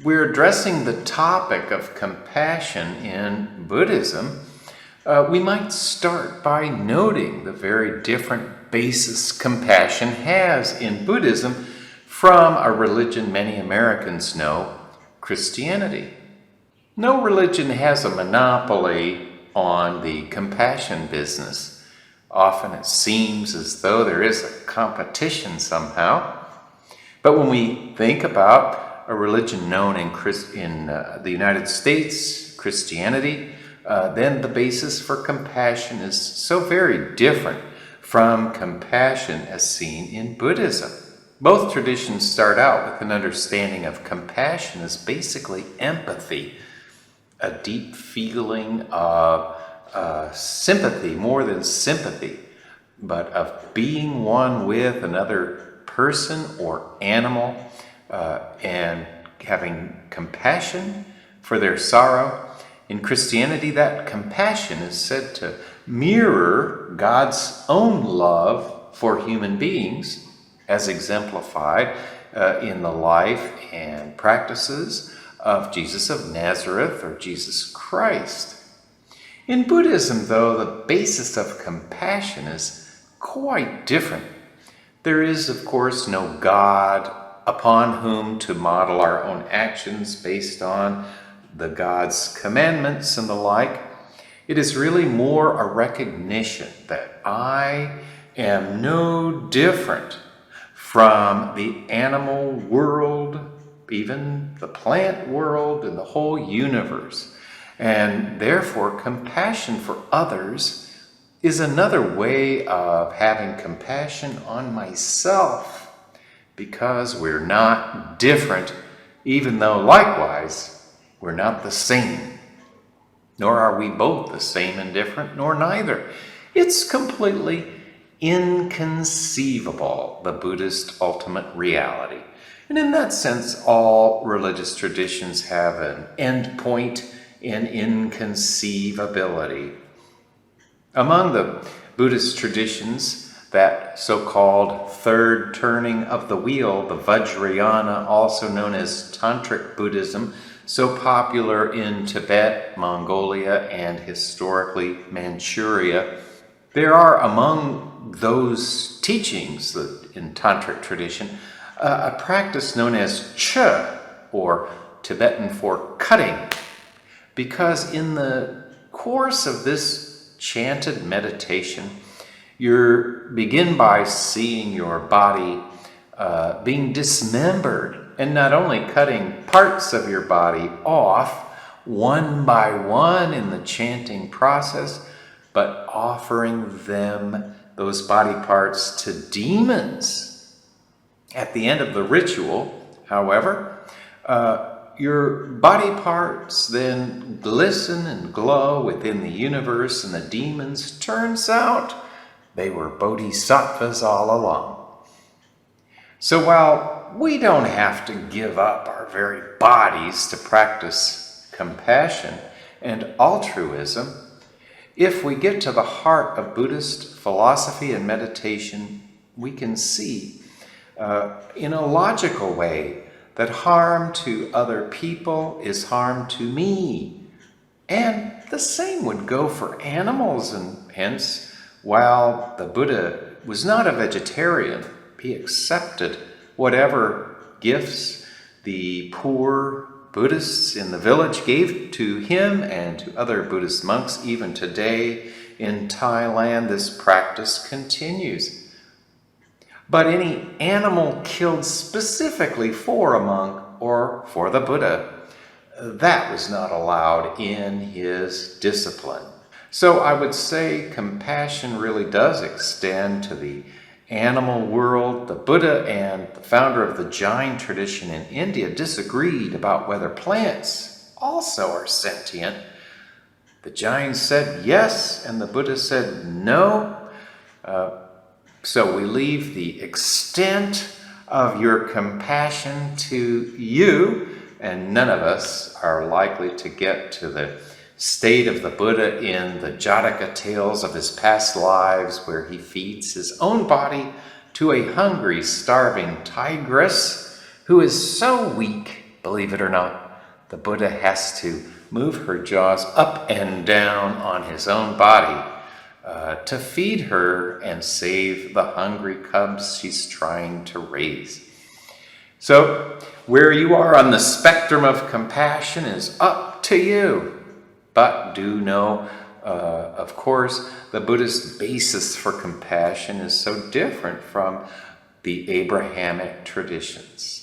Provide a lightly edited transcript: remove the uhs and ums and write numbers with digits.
we're addressing the topic of compassion in Buddhism, we might start by noting the very different basis compassion has in Buddhism from a religion many Americans know, Christianity. No religion has a monopoly on the compassion business. Often it seems as though there is a competition somehow. But when we think about a religion known in the United States, Christianity, then the basis for compassion is so very different from compassion as seen in Buddhism. Both traditions start out with an understanding of compassion as basically empathy, a deep feeling of sympathy, more than sympathy, but of being one with another person or animal and having compassion for their sorrow. In Christianity, that compassion is said to mirror God's own love for human beings as exemplified in the life and practices of Jesus of Nazareth or Jesus Christ. In Buddhism, though, the basis of compassion is quite different. There is, of course, no God upon whom to model our own actions based on the God's commandments and the like. It is really more a recognition that I am no different from the animal world, even the plant world and the whole universe. And therefore, compassion for others is another way of having compassion on myself, because we're not different, even though likewise we're not the same. Nor are we both the same and different, nor neither. It's completely inconceivable, the Buddhist ultimate reality. And in that sense, all religious traditions have an end point in inconceivability. Among the Buddhist traditions, that so-called third turning of the wheel, the Vajrayana, also known as Tantric Buddhism, so popular in Tibet, Mongolia, and historically Manchuria, there are among those teachings in Tantric tradition a practice known as Che, or Tibetan for cutting, because in the course of this chanted meditation, you begin by seeing your body being dismembered, and not only cutting parts of your body off one by one in the chanting process, but offering those body parts, to demons. At the end of the ritual, however, your body parts then glisten and glow within the universe, and the demons, turns out, they were bodhisattvas all along. So while we don't have to give up our very bodies to practice compassion and altruism, if we get to the heart of Buddhist philosophy and meditation, we can see in a logical way that harm to other people is harm to me. And the same would go for animals, and hence, while the Buddha was not a vegetarian, he accepted whatever gifts the poor Buddhists in the village gave to him and to other Buddhist monks. Even today in Thailand, this practice continues. But any animal killed specifically for a monk or for the Buddha, that was not allowed in his discipline. So I would say compassion really does extend to the animal world. The Buddha and the founder of the Jain tradition in India disagreed about whether plants also are sentient. The Jains said yes, and the Buddha said no. So we leave the extent of your compassion to you, and none of us are likely to get to the state of the Buddha in the Jataka tales of his past lives, where he feeds his own body to a hungry, starving tigress who is so weak Believe it or not, the Buddha has to move her jaws up and down on his own body to feed her and save the hungry cubs she's trying to raise. So, where you are on the spectrum of compassion is up to you. But do know, of course, the Buddhist basis for compassion is so different from the Abrahamic traditions.